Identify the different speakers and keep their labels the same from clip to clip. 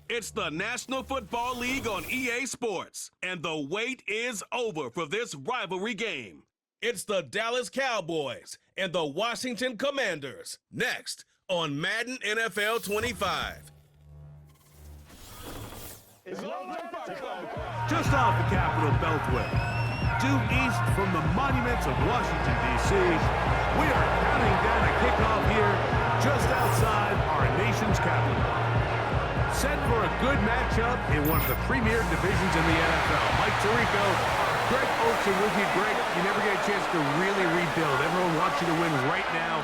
Speaker 1: It's the National Football League on EA Sports, and the wait is over for this rivalry game. It's the Dallas Cowboys and the Washington Commanders, next on Madden NFL 25.
Speaker 2: Just off the Capitol Beltway, due east from the monuments of Washington, D.C., we are counting down a kickoff here just outside our nation's capital. Set for a good matchup in one of the premier divisions in the NFL. Mike Tirico, Greg Olsen with you. Greg, you never get a chance to really rebuild. Everyone wants you to win right now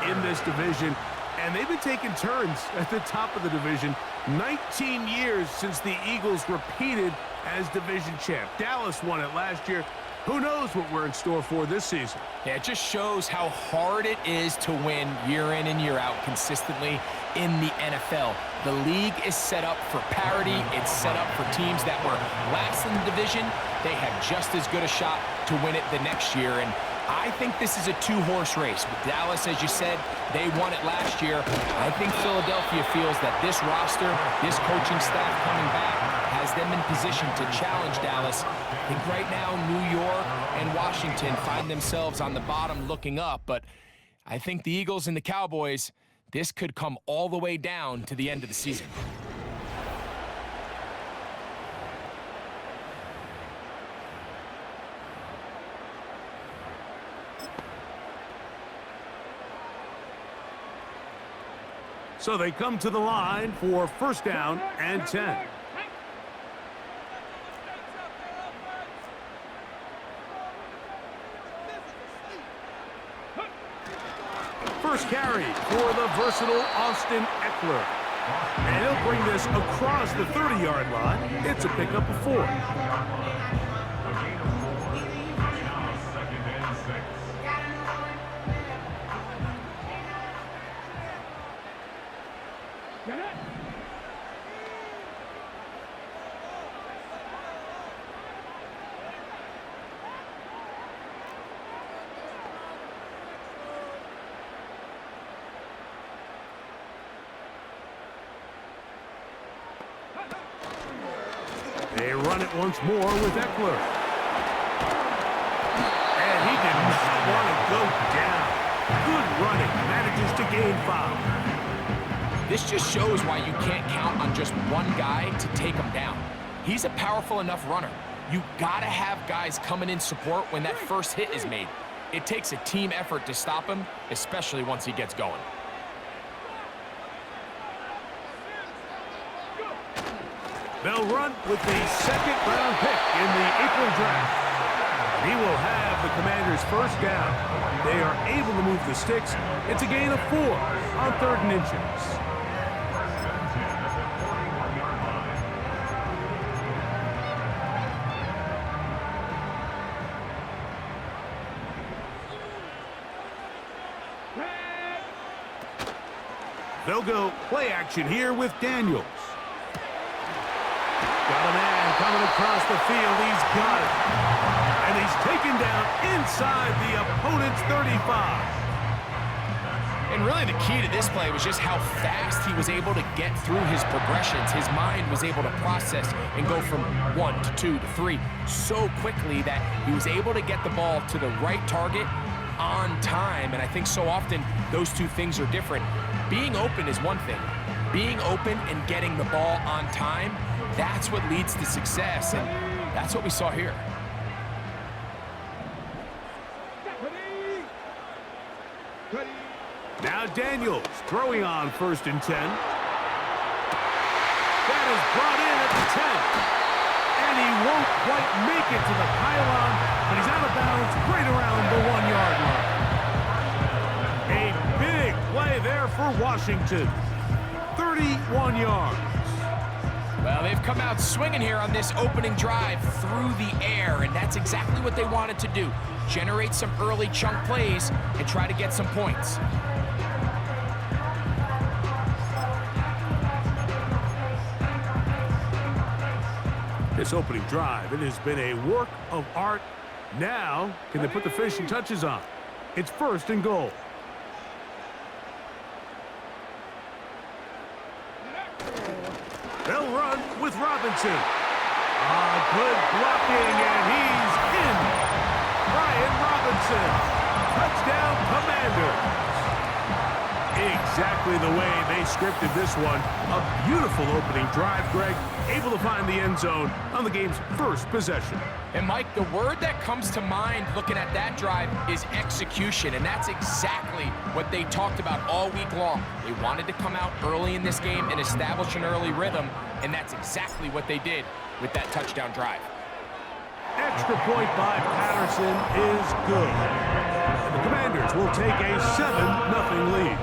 Speaker 2: in this division. And they've been taking turns at the top of the division. 19 years since the Eagles repeated as division champ. Dallas won it last year. Who knows what we're in store for this season?
Speaker 3: Yeah, it just shows how hard it is to win year in and year out consistently in the NFL. The league is set up for parity. It's set up for teams that were last in the division. They have just as good a shot to win it the next year. And I think this is a two-horse race. With Dallas, as you said, they won it last year. I think Philadelphia feels that this roster, this coaching staff coming back, has them in position to challenge Dallas. I think right now New York and Washington find themselves on the bottom looking up, but I think the Eagles and the Cowboys, this could come all the way down to the end of the season.
Speaker 2: So they come to the line for first down and 10. First carry for the versatile Austin Eckler. And he'll bring this across the 30-yard line. It's a pickup of 4. They run it once more with Eckler. And he did not want to go down. Good running. Manages to gain 5.
Speaker 3: This just shows why you can't count on just one guy to take him down. He's a powerful enough runner. You gotta have guys coming in support when that first hit is made. It takes a team effort to stop him, especially once he gets going.
Speaker 2: They'll run with the second-round pick in the April draft. He will have the Commanders' first down. They are able to move the sticks. It's a gain of 4 on 3rd and inches. They'll go play action here with Daniels. Got a man coming across the field. He's got it. And he's taken down inside the opponent's 35.
Speaker 3: And really the key to this play was just how fast he was able to get through his progressions. His mind was able to process and go from 1 to 2 to 3 so quickly that he was able to get the ball to the right target on time. And I think so often those two things are different. Being open is one thing. Being open and getting the ball on time, that's what leads to success, and that's what we saw here.
Speaker 2: Now Daniels throwing on 1st and 10. That is brought in at the 10. And he won't quite make it to the pylon, but he's out of bounds right around the 1-yard line. A big play there for Washington. 31 yards.
Speaker 3: Well, they've come out swinging here on this opening drive through the air, and that's exactly what they wanted to do. Generate some early chunk plays and try to get some points.
Speaker 2: This opening drive, it has been a work of art. Now, can they put the finishing touches on? It's 1st and goal. They'll run with Robinson. Good blocking, and he's in. Brian Robinson. Touchdown, Commanders. Exactly the way they scripted this one. A beautiful opening drive, Greg. Able to find the end zone on the game's first possession.
Speaker 3: And Mike, the word that comes to mind looking at that drive is execution, and that's exactly what they talked about all week long. They wanted to come out early in this game and establish an early rhythm, and that's exactly what they did with that touchdown drive.
Speaker 2: Extra point by Patterson is good. And the Commanders will take a 7-0 lead.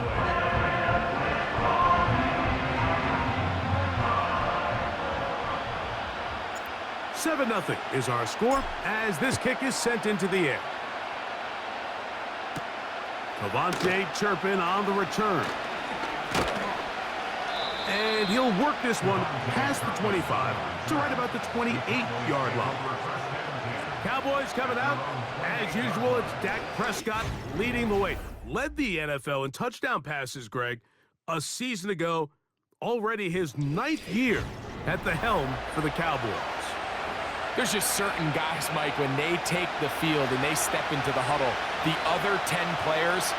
Speaker 2: "7-0 is our score as this kick is sent into the air. Cavante Turpin on the return. And he'll work this one past the 25 to right about the 28-yard line. Cowboys coming out. As usual, it's Dak Prescott leading the way. Led the NFL in touchdown passes, Greg, a season ago. Already his 9th year at the helm for the Cowboys.
Speaker 3: There's just certain guys, Mike, when they take the field and they step into the huddle, the other 10 players,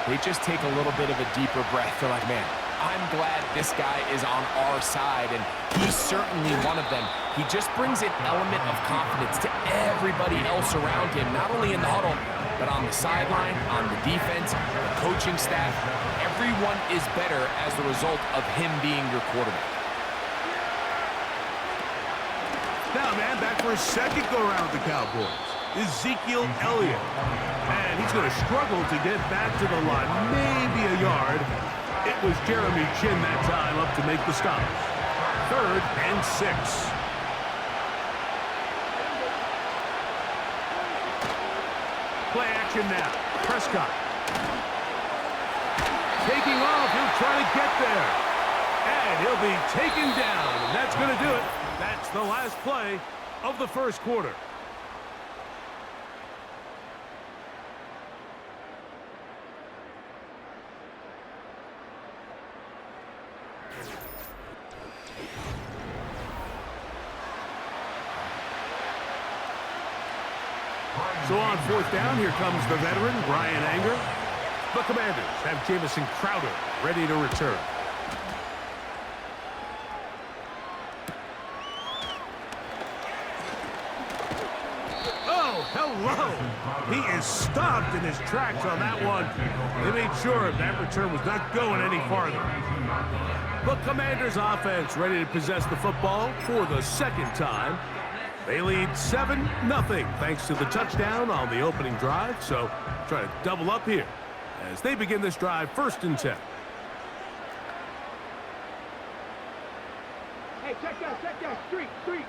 Speaker 3: they just take a little bit of a deeper breath. They're like, man, I'm glad this guy is on our side, and he's certainly one of them. He just brings an element of confidence to everybody else around him, not only in the huddle, but on the sideline, on the defense, the coaching staff. Everyone is better as the result of him being your quarterback.
Speaker 2: Now, man, back for his second go-around with the Cowboys. Ezekiel Elliott. And he's going to struggle to get back to the line. Maybe a yard. It was Jeremy Chin that time up to make the stop. 3rd and 6. Play action now. Prescott. Taking off. He'll try to get there. And he'll be taken down. And that's going to do it. That's the last play of the first quarter. So on 4th down, here comes the veteran, Brian Anger. The Commanders have Jamison Crowder ready to return. Hello. He is stopped in his tracks on that one. They made sure that return was not going any farther. The Commanders offense ready to possess the football for the second time. They lead 7-0 thanks to the touchdown on the opening drive. So try to double up here as they begin this drive 1st and 10.
Speaker 4: Hey, check that, street.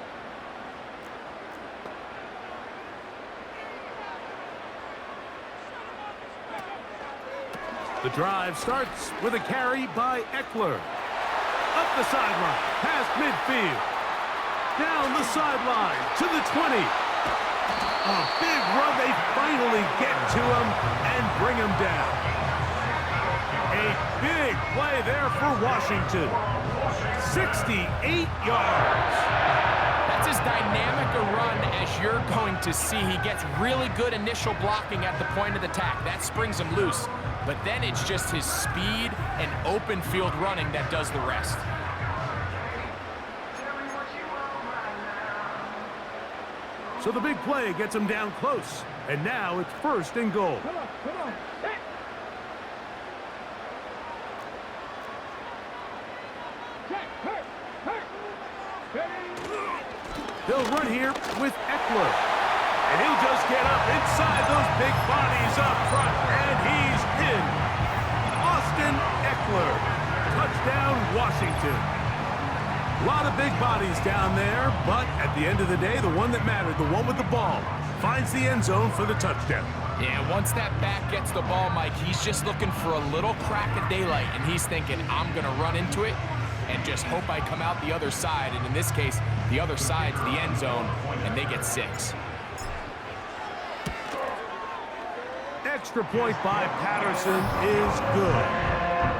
Speaker 2: The drive starts with a carry by Eckler. Up the sideline, past midfield. Down the sideline to the 20. A big run. They finally get to him and bring him down. A big play there for Washington. 68 yards.
Speaker 3: That's as dynamic a run as you're going to see. He gets really good initial blocking at the point of attack. That springs him loose. But then it's just his speed and open field running that does the rest.
Speaker 2: So the big play gets him down close. And now it's 1st and goal.
Speaker 4: Come on. Hey. Check, hurt.
Speaker 2: They'll run here with Eckler. And he'll just get up inside those big bodies up front. And he's in. Austin Eckler. Touchdown, Washington. A lot of big bodies down there, but at the end of the day, the one that mattered, the one with the ball, finds the end zone for the touchdown.
Speaker 3: Yeah, once that back gets the ball, Mike, he's just looking for a little crack of daylight, and he's thinking, I'm going to run into it and just hope I come out the other side. And in this case, the other side's the end zone, and they get 6.
Speaker 2: Extra point by Patterson is good.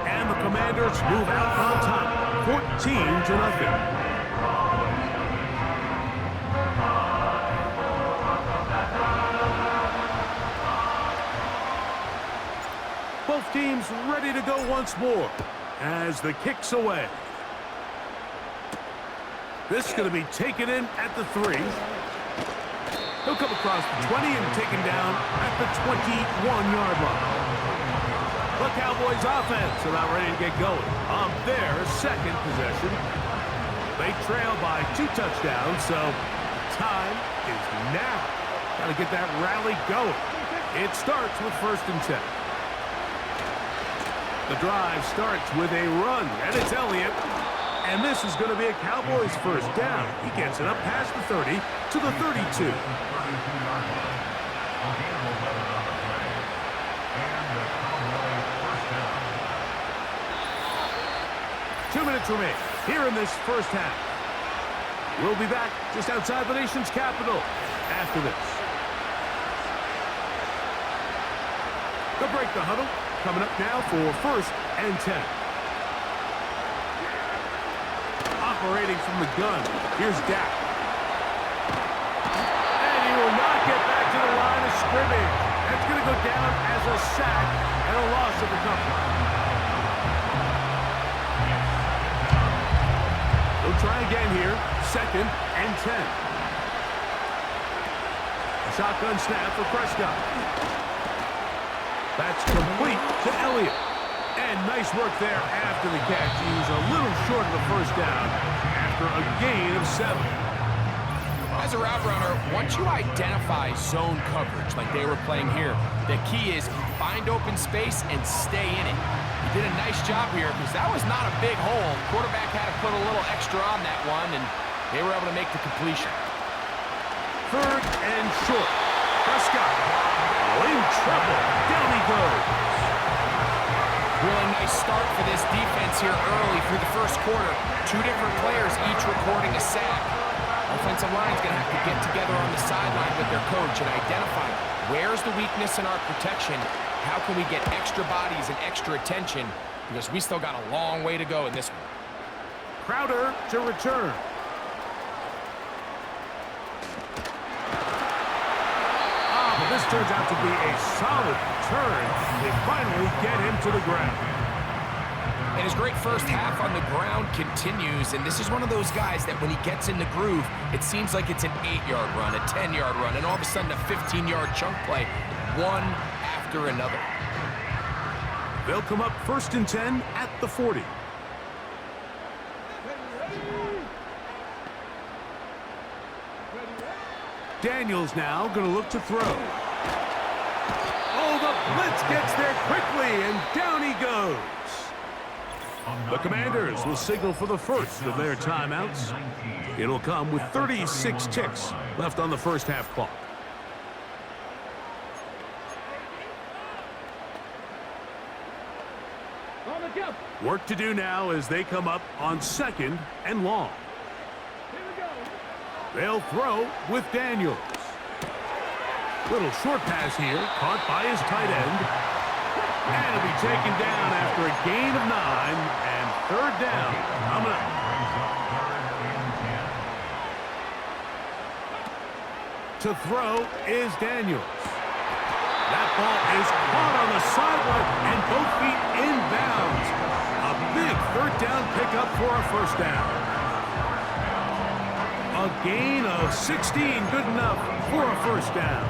Speaker 2: And the Commanders move out on top, 14-0. Both teams ready to go once more as the kick's away. This is going to be taken in at the 3. He'll come across the 20 and taken down at the 21-yard line. The Cowboys offense about ready to get going on their second possession. They trail by 2 touchdowns, so time is now. Got to get that rally going. It starts with 1st and 10. The drive starts with a run, and it's Elliott. And this is going to be a Cowboys first down. He gets it up past the 30 to the 32. 2 minutes remain here in this first half. We'll be back just outside the nation's capital after this. They'll break the huddle. Coming up now for 1st and 10. Operating from the gun. Here's Dak. And he will not get back to the line of scrimmage. That's going to go down as a sack and a loss of the couple. They'll try again here. 2nd and 10. A shotgun snap for Prescott. That's complete to Elliott. And nice work there after the catch. He was a little short of the first down after a gain of 7.
Speaker 3: As a route runner, once you identify zone coverage like they were playing here, the key is find open space and stay in it. He did a nice job here because that was not a big hole. Quarterback had to put a little extra on that one, and they were able to make the completion.
Speaker 2: 3rd and short. Prescott. In trouble. Down he goes.
Speaker 3: Really nice start for this defense here early through the first quarter. 2 different players each recording a sack. Offensive line's going to have to get together on the sideline with their coach and identify where's the weakness in our protection. How can we get extra bodies and extra attention? Because we still got a long way to go in this one.
Speaker 2: Crowder to return. This turns out to be a solid turn. They finally get him to the ground.
Speaker 3: And his great first half on the ground continues, and this is one of those guys that when he gets in the groove, it seems like it's an 8-yard run, a 10-yard run, and all of a sudden a 15-yard chunk play, one after another.
Speaker 2: They'll come up 1st and 10 at the 40. Daniels now going to look to throw. Oh, the blitz gets there quickly, and down he goes. The Commanders will signal for the first of their timeouts. It'll come with 36 ticks left on the first half clock. Work to do now as they come up on 2nd and long. They'll throw with Daniels. Little short pass here, caught by his tight end. And it'll be taken down after a gain of 9, and 3rd down coming up. To throw is Daniels. That ball is caught on the sideline, and both feet inbounds. A big 3rd down pickup for a 1st down. A gain of 16, good enough for a 1st down.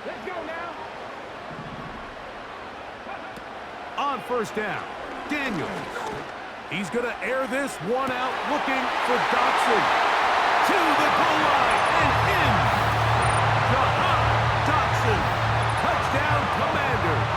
Speaker 4: Let's go now.
Speaker 2: On 1st down, Daniels. He's going to air this one out, looking for Dotson. To the goal line and in. Dotson. Touchdown, Commanders.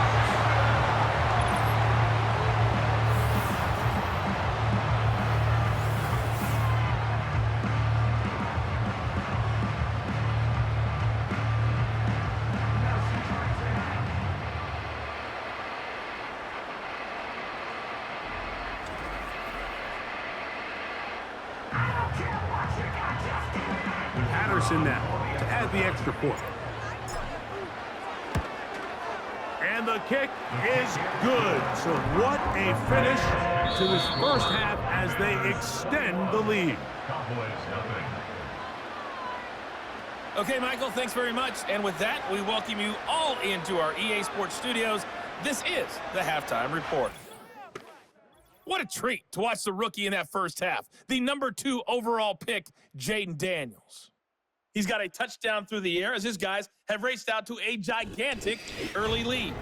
Speaker 2: Patterson now to add the extra point. And And the kick is good. So what a finish to this first half as they extend the lead.
Speaker 5: Okay, Michael, thanks very much. And with that, we welcome you all into our EA Sports studios. This is the Halftime Report. What a treat to watch the rookie in that first half. The #2 overall pick, Jaden Daniels. He's got a touchdown through the air as his guys have raced out to a gigantic early lead.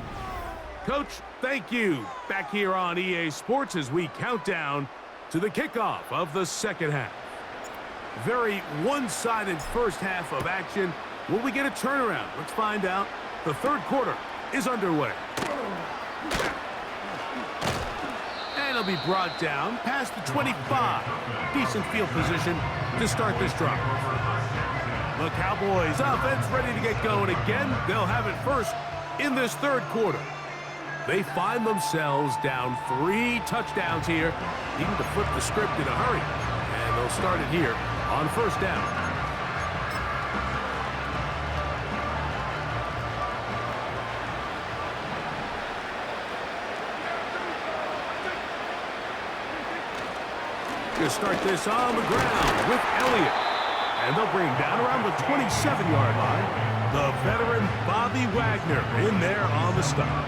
Speaker 2: Coach, thank you. Back here on EA Sports as we count down to the kickoff of the second half. Very one-sided first half of action. Will we get a turnaround? Let's find out. The third quarter is underway. And it'll be brought down past the 25. Decent field position to start this drive. The Cowboys offense ready to get going again. They'll have it first in this third quarter. They find themselves down 3 touchdowns here, needing to flip the script in a hurry. And they'll start it here on first down. To start this on the ground with Elliott. And they'll bring him down around the 27-yard line. The veteran Bobby Wagner in there on the stop.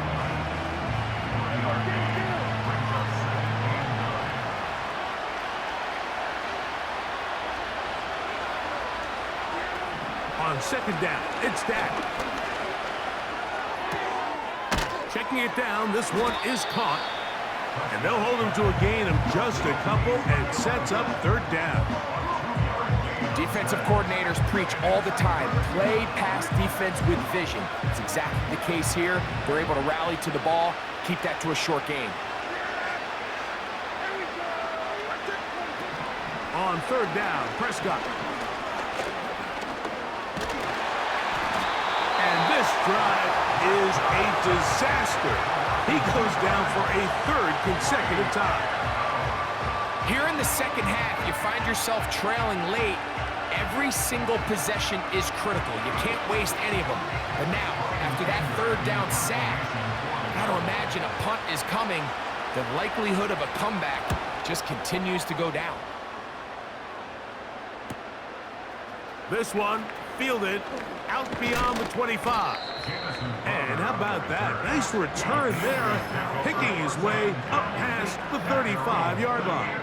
Speaker 2: On second down, it's Dak. Checking it down, this one is caught. And they'll hold him to a gain of just a couple and sets up third down.
Speaker 3: Defensive coordinators preach all the time, play pass defense with vision. It's exactly the case here. They're able to rally to the ball, keep that to a short game.
Speaker 2: On third down, Prescott. And this drive is a disaster. He goes down for a third consecutive time.
Speaker 3: Here in the second half, you find yourself trailing late. Every single possession is critical. You can't waste any of them. But now, after that third down sack, you got to imagine a punt is coming. The likelihood of a comeback just continues to go down.
Speaker 2: This one fielded out beyond the 25. And how about that? Nice return there, picking his way up past the 35-yard line.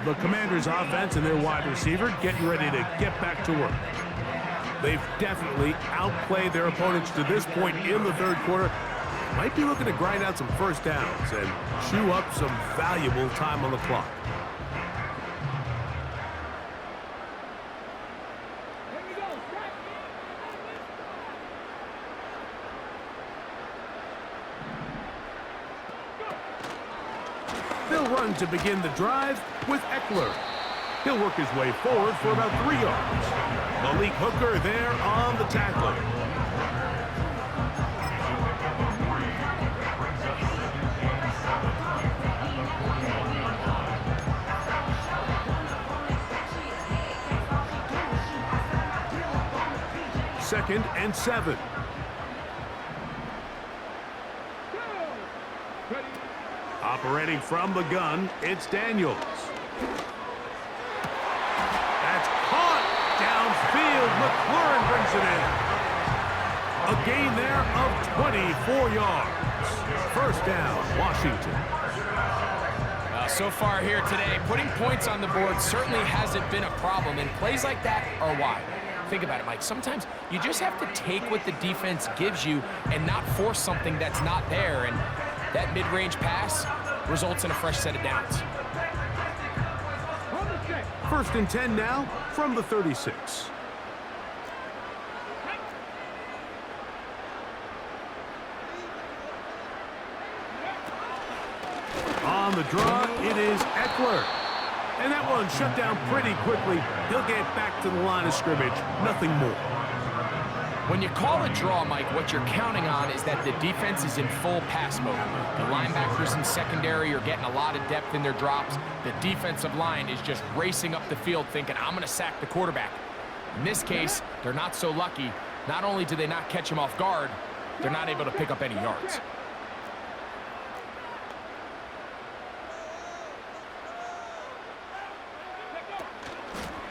Speaker 2: The Commanders' offense and their wide receiver getting ready to get back to work. They've definitely outplayed their opponents to this point in the third quarter. Might be looking to grind out some first downs and chew up some valuable time on the clock. They'll run to begin the drive with Eckler. He'll work his way forward for about 3 yards. Malik Hooker there on the tackle. Second and 7. Operating from the gun, it's Daniels. That's caught downfield. McLaurin brings it in. A gain there of 24 yards. First down, Washington.
Speaker 3: So far here today, putting points on the board certainly hasn't been a problem, and plays like that are why. Think about it, Mike. Sometimes you just have to take what the defense gives you and not force something that's not there, and that mid-range pass results in a fresh set of downs.
Speaker 2: First and 10 now from the 36. On the draw, it is Eckler. And that one shut down pretty quickly. He'll get back to the line of scrimmage. Nothing more.
Speaker 3: When you call a draw, Mike, what you're counting on is that the defense is in full pass mode. The linebackers in secondary are getting a lot of depth in their drops. The defensive line is just racing up the field thinking, I'm going to sack the quarterback. In this case, they're not so lucky. Not only do they not catch him off guard, they're not able to pick up any yards.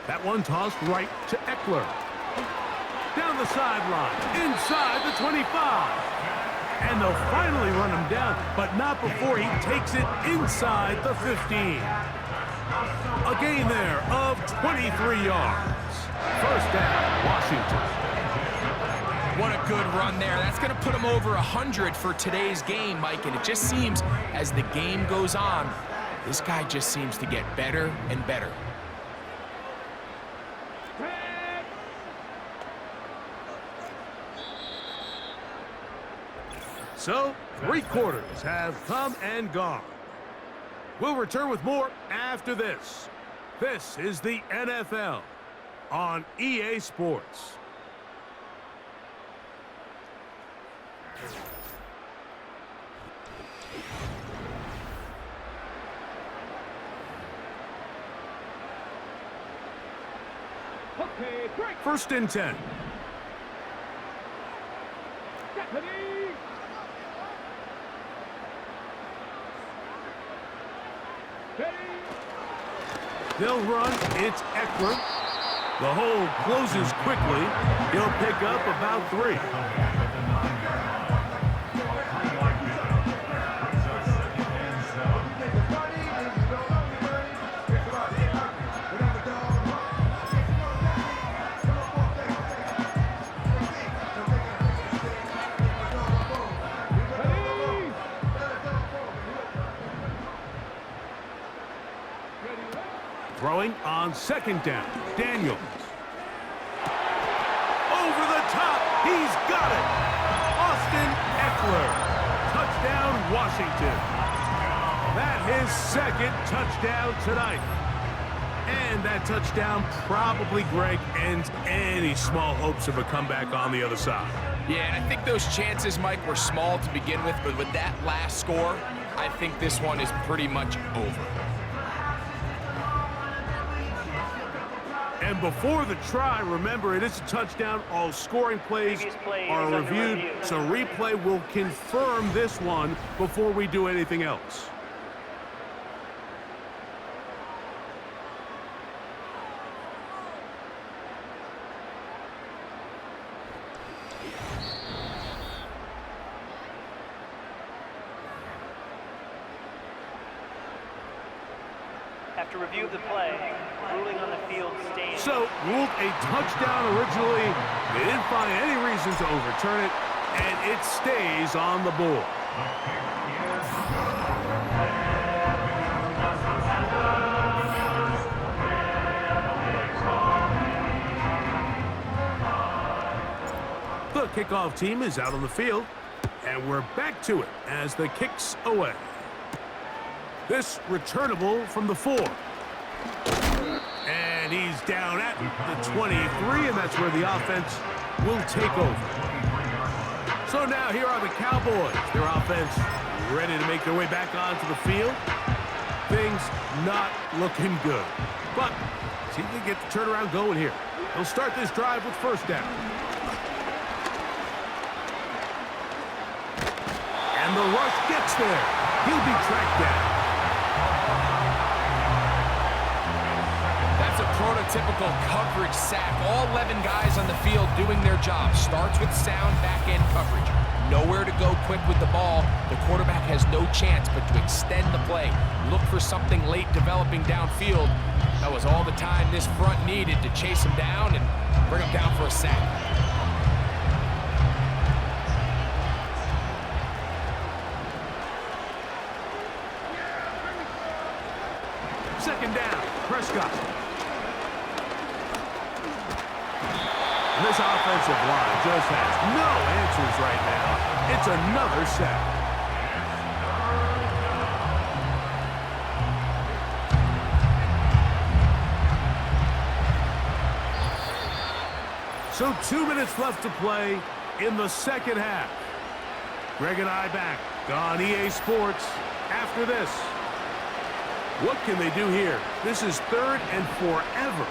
Speaker 2: That one tossed right to Eckler. Down the sideline, inside the 25. And they'll finally run him down, but not before he takes it inside the 15. A gain there of 23 yards. First down, Washington.
Speaker 3: What a good run there. That's going to put him over 100 for today's game, Mike. And it just seems as the game goes on, this guy just seems to get better and better.
Speaker 2: So, 3 quarters have come and gone. We'll return with more after this. This is the NFL on EA Sports.
Speaker 4: Okay, break.
Speaker 2: First and 10.
Speaker 4: Stephanie.
Speaker 2: They'll run. It's Eckler. The hole closes quickly. He'll pick up about 3. Throwing on second down. Daniels. Over the top. He's got it. Austin Eckler. Touchdown, Washington. That his second touchdown tonight. And that touchdown probably, Greg, ends any small hopes of a comeback on the other side.
Speaker 3: Yeah, and I think those chances, Mike, were small to begin with, but with that last score, I think this one is pretty much over.
Speaker 2: And before the try, remember, it is a touchdown. All scoring plays are reviewed, so replay will confirm this one before we do anything else.
Speaker 6: After review of the play, ruling on the field stays.
Speaker 2: So, ruled a touchdown originally. They didn't find any reason to overturn it, and it stays on the board. The kickoff team is out on the field, and we're back to it as the kick's away. This returnable from the 4. And he's down at the 23, and that's where the offense will take over. So now here are the Cowboys. Their offense ready to make their way back onto the field. Things not looking good. But see if they get the turnaround going here. They'll start this drive with first down. And the rush gets there. He'll be tracked down.
Speaker 3: That's a prototypical coverage sack. All 11 guys on the field doing their job. Starts with sound back-end coverage. Nowhere to go quick with the ball. The quarterback has no chance but to extend the play. Look for something late developing downfield. That was all the time this front needed to chase him down and bring him down for a sack.
Speaker 2: Second down, Prescott. And this offensive line just has no answers right now. It's another sack. So 2 minutes left to play in the second half. Greg and I back on EA Sports after this. What can they do here? This is 3rd and forever.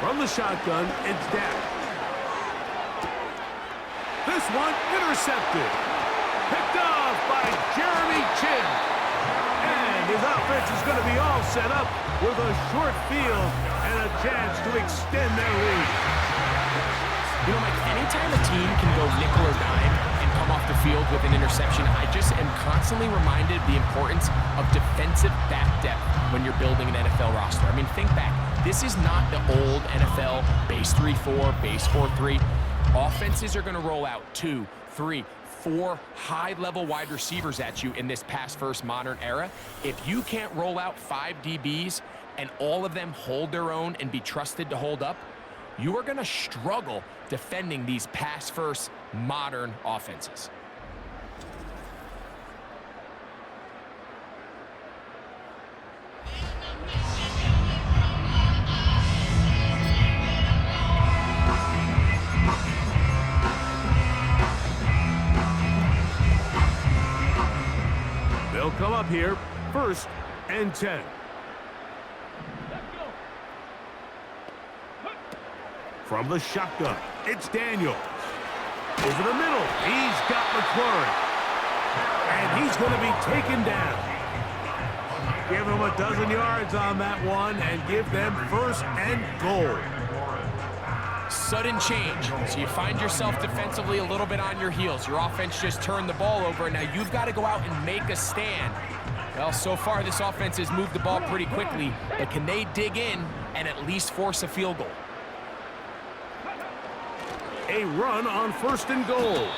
Speaker 2: From the shotgun, it's Dak. This one intercepted. Picked off by Jeremy Chin. And his offense is going to be all set up with a short field and a chance to extend their lead.
Speaker 3: You know, Mike, anytime a team can go nickel or dime and come off the field with an interception, I just am constantly reminded of the importance of defensive back depth when you're building an NFL roster. I mean, think back. This is not the old NFL base 3-4, base 4-3. Offenses are going to roll out 2, 3, 4 high-level wide receivers at you in this pass-first modern era. If you can't roll out 5 DBs and all of them hold their own and be trusted to hold up, you are going to struggle defending these pass-first modern offenses.
Speaker 2: They'll come up here, 1st and 10. From the shotgun, it's Daniels. Over the middle, he's got McLaurin. And he's going to be taken down. Give him a dozen yards on that one and give them 1st and goal.
Speaker 3: Sudden change. So you find yourself defensively a little bit on your heels. Your offense just turned the ball over, and now you've got to go out and make a stand. Well, so far this offense has moved the ball pretty quickly, but can they dig in and at least force a field goal?
Speaker 2: A run on 1st and goal.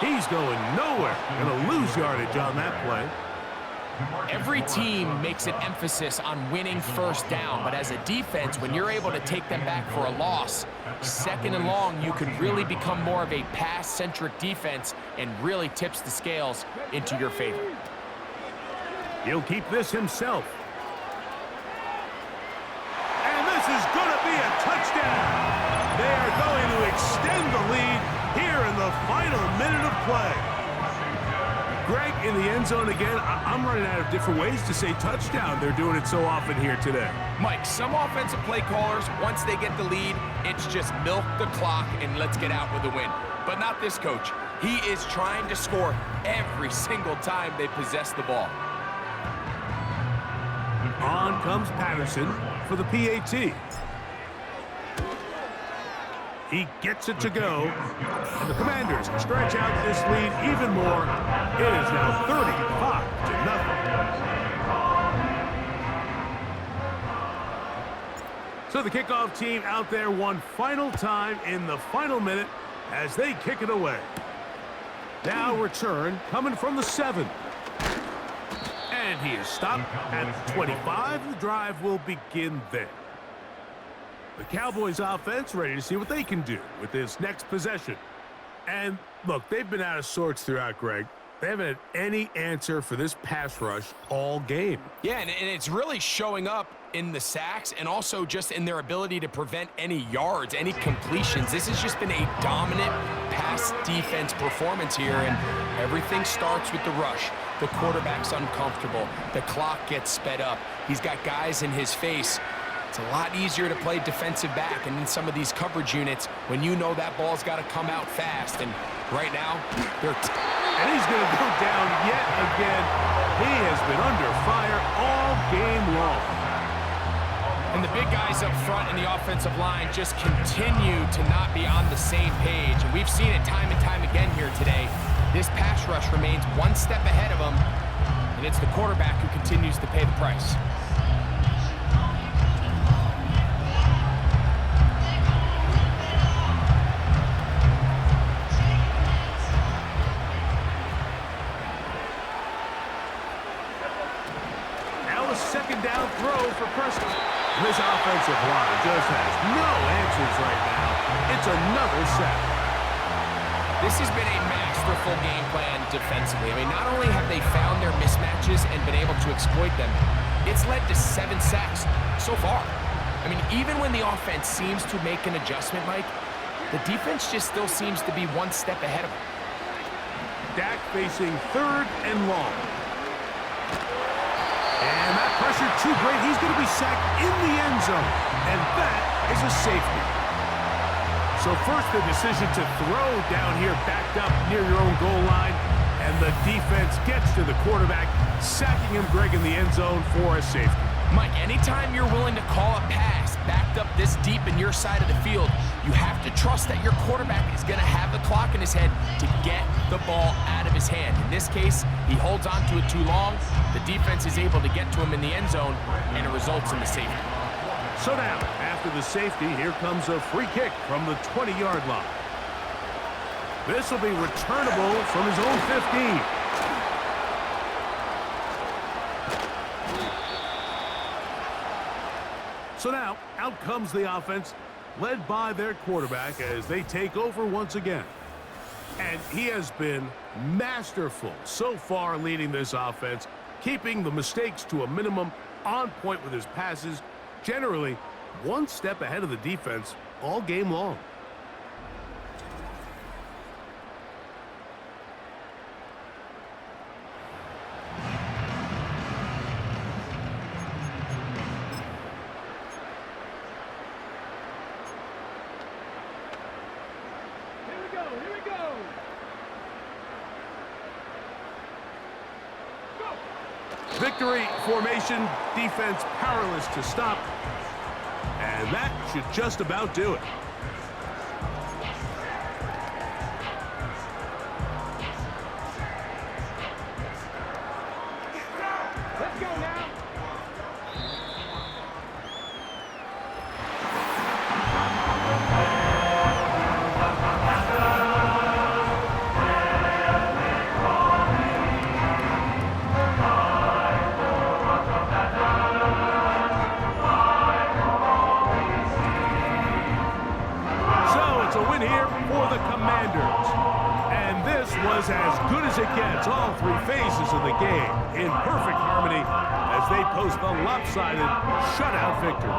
Speaker 2: He's going nowhere. Going to lose yardage on that play.
Speaker 3: Every team makes an emphasis on winning 1st down, but as a defense, when you're able to take them back for a loss, 2nd and long, you can really become more of a pass-centric defense and really tips the scales into your favor.
Speaker 2: He'll keep this himself. And this is going to be a touchdown. They are going to extend the lead here in the final minute of play. Greg, in the end zone again. I'm running out of different ways to say touchdown. They're doing it so often here today.
Speaker 3: Mike, some offensive play callers, once they get the lead, it's just milk the clock and let's get out with a win. But not this coach. He is trying to score every single time they possess the ball.
Speaker 2: On comes Patterson for the PAT. He gets it to go. And the Commanders stretch out this lead even more. It is now 35-0. So the kickoff team out there one final time in the final minute as they kick it away. Now return coming from the 7. And he is stopped at 25. The drive will begin there. The Cowboys offense ready to see what they can do with this next possession. And look, they've been out of sorts throughout, Greg. They haven't had any answer for this pass rush all game.
Speaker 3: Yeah, and it's really showing up in the sacks and also just in their ability to prevent any yards, any completions. This has just been a dominant pass defense performance here, and everything starts with the rush. The quarterback's uncomfortable. The clock gets sped up. He's got guys in his face. It's a lot easier to play defensive back and in some of these coverage units when you know that ball's got to come out fast. And right now,
Speaker 2: and he's going to go down yet again. He has been under fire all game long.
Speaker 3: And the big guys up front in the offensive line just continue to not be on the same page. And we've seen it time and time again here today. This pass rush remains one step ahead of them, and it's the quarterback who continues to pay the price.
Speaker 2: Second down throw for Preston. This offensive line just has no answers right now. It's another sack.
Speaker 3: This has been a masterful game plan defensively. I mean, not only have they found their mismatches and been able to exploit them, it's led to 7 sacks so far. I mean, even when the offense seems to make an adjustment, Mike, the defense just still seems to be one step ahead of them.
Speaker 2: Dak facing 3rd and long. And that pressure too great. He's going to be sacked in the end zone. And that is a safety. So first the decision to throw down here backed up near your own goal line, and the defense gets to the quarterback, sacking him, Greg, in the end zone for a safety.
Speaker 3: Mike, anytime you're willing to call a pass backed up this deep in your side of the field, you have to trust that your quarterback is going to have the clock in his head to get the ball out of his hand. In this case, he holds on to it too long. The defense is able to get to him in the end zone, and it results in the safety.
Speaker 2: So now, after the safety, here comes a free kick from the 20-yard line. This will be returnable from his own 15. So now, out comes the offense, led by their quarterback as they take over once again. And he has been masterful so far leading this offense, keeping the mistakes to a minimum, on point with his passes, generally one step ahead of the defense all game long.
Speaker 4: Here we go.
Speaker 2: Victory formation, defense powerless to stop. And that should just about do it.
Speaker 4: Let's go now.
Speaker 2: It's a win here for the Commanders. And this was as good as it gets, all three phases of the game, in perfect harmony as they post the lopsided shutout victory.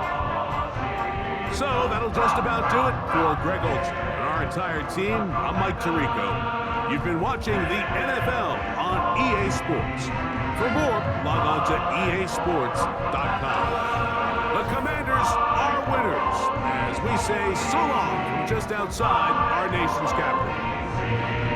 Speaker 2: So that'll just about do it for Greg Olson and our entire team. I'm Mike Tirico. You've been watching the NFL on EA Sports. For more, log on to easports.com. The Commanders are winners as we say so long from just outside our nation's capital.